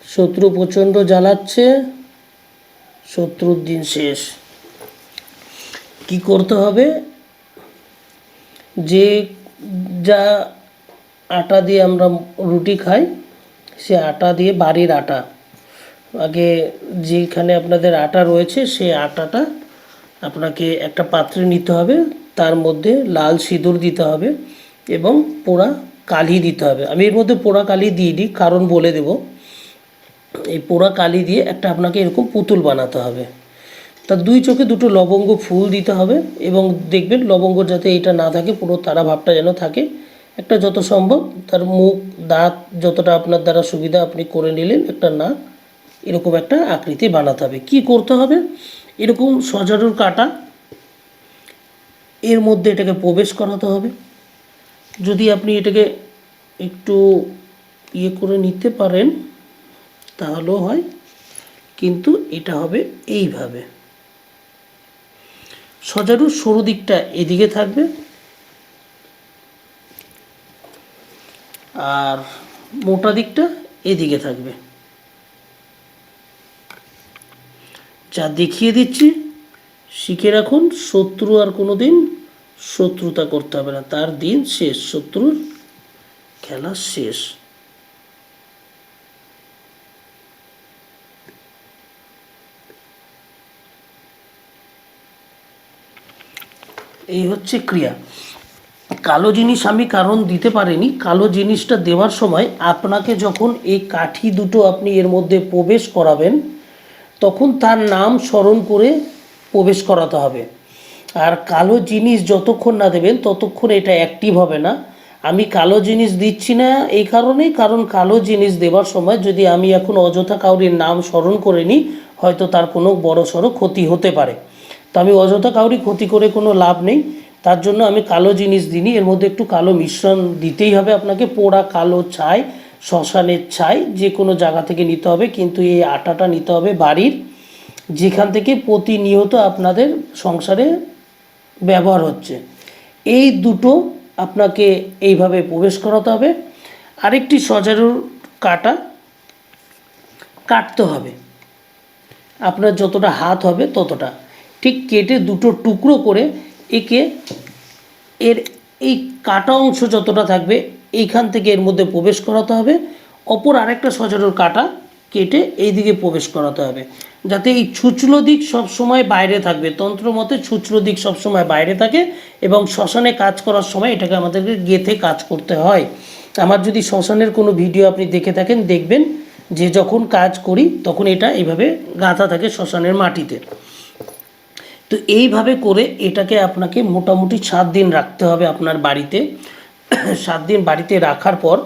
শত্রু প্রচণ্ড জ্বালাচ্ছে, শত্রুর দিন শেষ। কি করতে হবে, যে যা আটা দিয়ে আমরা রুটি খাই, সে আটা দিয়ে বাড়ির আটা, আগে যেখানে আপনাদের আটা রয়েছে সেই আটাটা আপনাকে একটা পাত্রে নিতে হবে, তার মধ্যে লাল সিঁদুর দিতে হবে এবং পোড়া কালি দিতে হবে। আমি এর মধ্যে পোড়া কালি দিয়ে দিই, কারণ বলে দেব। এই পোড়া কালি দিয়ে একটা আপনাকে এরকম পুতুল বানাতে হবে, তার দুই চোখে দুটো লবঙ্গ ফুল দিতে হবে এবং দেখবেন লবঙ্গ যাতে এটা না থাকে, পুরো তারা ভাবটা যেন থাকে। একটা যত সম্ভব তার মুখ দাঁত যতটা আপনার দ্বারা সুবিধা আপনি করে নিলেন, একটা নাক, এরকম একটা আকৃতি বানাতে হবে। কি করতে হবে, এরকম সজারুর কাটা এর মধ্যে এটাকে প্রবেশ করাতে হবে। যদি আপনি এটাকে একটু ইয়ে করে নিতে পারেন তাহলেও হয়, কিন্তু এটা হবে এইভাবে। সজারুর সরু দিকটা এদিকে থাকবে আর মোটা দিকটা এদিকে থাকবে। যা দেখিয়ে দিচ্ছি শিখে রাখুন, শত্রু আর কোনো দিন শত্রুতা করতে হবে না, তার দিন শেষ, শত্রুর খেলা শেষ। এই হচ্ছে ক্রিয়া। কালো জিনিস আমি কারণ দিতে পারিনি, কালো জিনিসটা দেওয়ার সময় আপনাকে যখন এই কাঠি দুটো আপনি এর মধ্যে প্রবেশ করাবেন তখন তার নাম স্মরণ করে প্রবেশ করাতে হবে। আর কালো জিনিস যতক্ষণ না দেবেন ততক্ষণ এটা অ্যাক্টিভ হবে না। আমি কালো জিনিস দিচ্ছি না এই কারণেই, কারণ কালো জিনিস দেওয়ার সময় যদি আমি এখন অযথা কাউরির নাম স্মরণ করে নিই, হয়তো তার কোনো বড়সড় ক্ষতি হতে পারে। তো আমি অযথা কাউরি ক্ষতি করে কোনো লাভ নেই, তার জন্য আমি কালো জিনিস দিইনি। এর মধ্যে একটু কালো মিশ্রণ দিতেই হবে আপনাকে, পোড়া কালো ছাই, শ্মশানের ছাই, যে কোনো জায়গা থেকে নিতে হবে, কিন্তু এই আটাটা নিতে হবে বাড়ির, যেখান থেকে প্রতিনিয়ত আপনাদের সংসারে ব্যবহার হচ্ছে। এই দুটো আপনাকে এইভাবে প্রবেশ করাতে হবে। আরেকটি সজারুর কাটা কাটতে হবে, আপনার যতটা হাত হবে ততটা, ঠিক কেটে দুটো টুকরো করে একে এর এই কাটা অংশ যতটা থাকবে এইখান থেকে এর মধ্যে প্রবেশ করাতে হবে। অপর আরেকটা সজারুর কাটা কেটে এই দিকে প্রবেশ করাতে হবে, যাতে এই ছুচলো দিক সবসময় বাইরে থাকবে। তন্ত্র মতে ছুচলো দিক সবসময় বাইরে থাকে এবং শ্মশানে কাজ করার সময় এটাকে আমাদেরকে গেঁথে কাজ করতে হয়। আমার যদি শ্মশানের কোনো ভিডিও আপনি দেখে থাকেন দেখবেন যে যখন কাজ করি তখন এটা এইভাবে গাঁথা থাকে শ্মশানের মাটিতে। তো এইভাবে করে এটাকে আপনাকে মোটামুটি 7 দিন রাখতে হবে আপনার বাড়িতে। 7 দিন বাড়িতে রাখার পর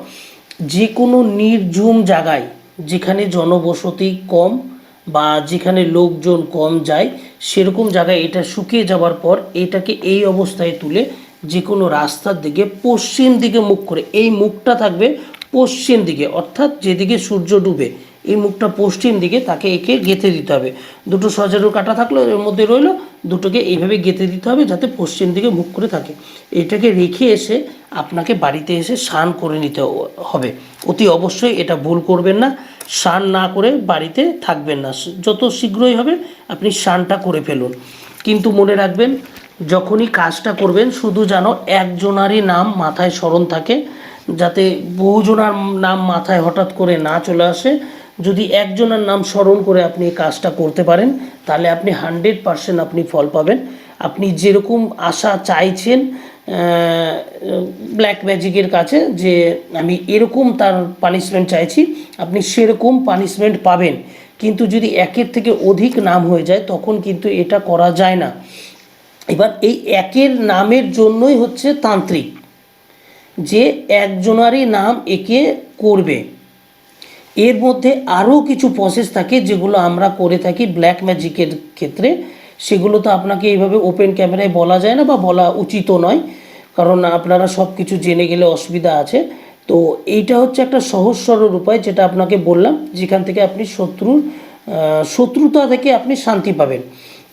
যে কোনো নির্ঝুম জায়গায়, যেখানে জনবসতি কম বা যেখানে লোকজন কম যায়, সেরকম জায়গায় এটা শুকিয়ে যাওয়ার পর এটাকে এই অবস্থায় তুলে যে কোনো রাস্তার দিকে পশ্চিম দিকে মুখ করে, এই মুখটা থাকবে পশ্চিম দিকে, অর্থাৎ যেদিকে সূর্য ডুবে এই মুখটা পশ্চিম দিকে, তাকে একে গেঁথে দিতে হবে। দুটো সজারু কাটা থাকলো এর মধ্যে রইলো, দুটোকে এইভাবে গেঁথে দিতে হবে যাতে পশ্চিম দিকে মুখ করে থাকে। এটাকে রেখে এসে আপনাকে বাড়িতে এসে স্নান করে নিতে হবে। অতি অবশ্যই এটা ভুল করবেন না, স্নান না করে বাড়িতে থাকবেন না, যত শীঘ্রই হবে আপনি স্নানটা করে ফেলুন। কিন্তু মনে রাখবেন যখনই কাজটা করবেন শুধু যেন একজনারই নাম মাথায় স্মরণ থাকে, যাতে বহুজনার নাম মাথায় হঠাৎ করে না চলে আসে। যদি একজনের নাম স্মরণ করে আপনি এই কাজটা করতে পারেন তাহলে আপনি 100% আপনি ফল পাবেন। আপনি যেরকম আশা চাইছেন ব্ল্যাক ম্যাজিকের কাছে যে আমি এরকম তার পানিশমেন্ট চাইছি, আপনি সেরকম পানিশমেন্ট পাবেন। কিন্তু যদি একের থেকে অধিক নাম হয়ে যায় তখন কিন্তু এটা করা যায় না। এবার এই একের নামের জন্যই হচ্ছে তান্ত্রিক, যে একজনারই নাম একে করবে। এর মধ্যে আরও কিছু প্রসেস থাকে যেগুলো আমরা করে থাকি ব্ল্যাক ম্যাজিকের ক্ষেত্রে, সেগুলো তো আপনাকে এইভাবে ওপেন ক্যামেরায় বলা যায় না বা বলা উচিতও নয়, কারণ আপনারা সব কিছু জেনে গেলে অসুবিধা আছে। তো এইটা হচ্ছে একটা সহজ সরল উপায় যেটা আপনাকে বললাম, যেখান থেকে আপনি শত্রুতা থেকে আপনি শান্তি পাবেন।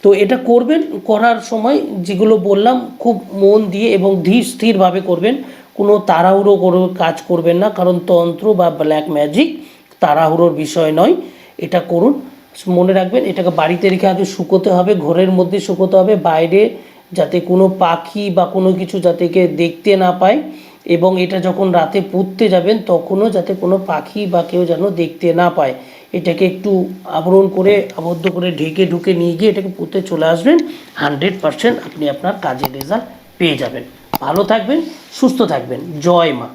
তো এটা করবেন, করার সময় যেগুলো বললাম খুব মন দিয়ে এবং ধীর স্থিরভাবে করবেন, কোনো তাড়াহুড়ো করে কাজ করবেন না, কারণ তন্ত্র বা ব্ল্যাক ম্যাজিক তাড়াহুড়োর বিষয় নয়, এটা করুন। মনে রাখবেন এটাকে বাড়িতে রেখে আগে শুকোতে হবে, ঘরের মধ্যে শুকোতে হবে, বাইরে যাতে কোনো পাখি বা কোনো কিছু যাতে কে দেখতে না পায়, এবং এটা যখন রাতে পুঁততে যাবেন তখনও যাতে কোনো পাখি বা কেউ যেন দেখতে না পায়। এটাকে একটু আবরণ করে আবদ্ধ করে ঢেকে ঢুকে নিয়ে গিয়ে এটাকে পুঁতে চলে আসবেন, 100% আপনি আপনার কাজের রেজাল্ট পেয়ে যাবেন। ভালো থাকবেন, সুস্থ থাকবেন। জয় মা।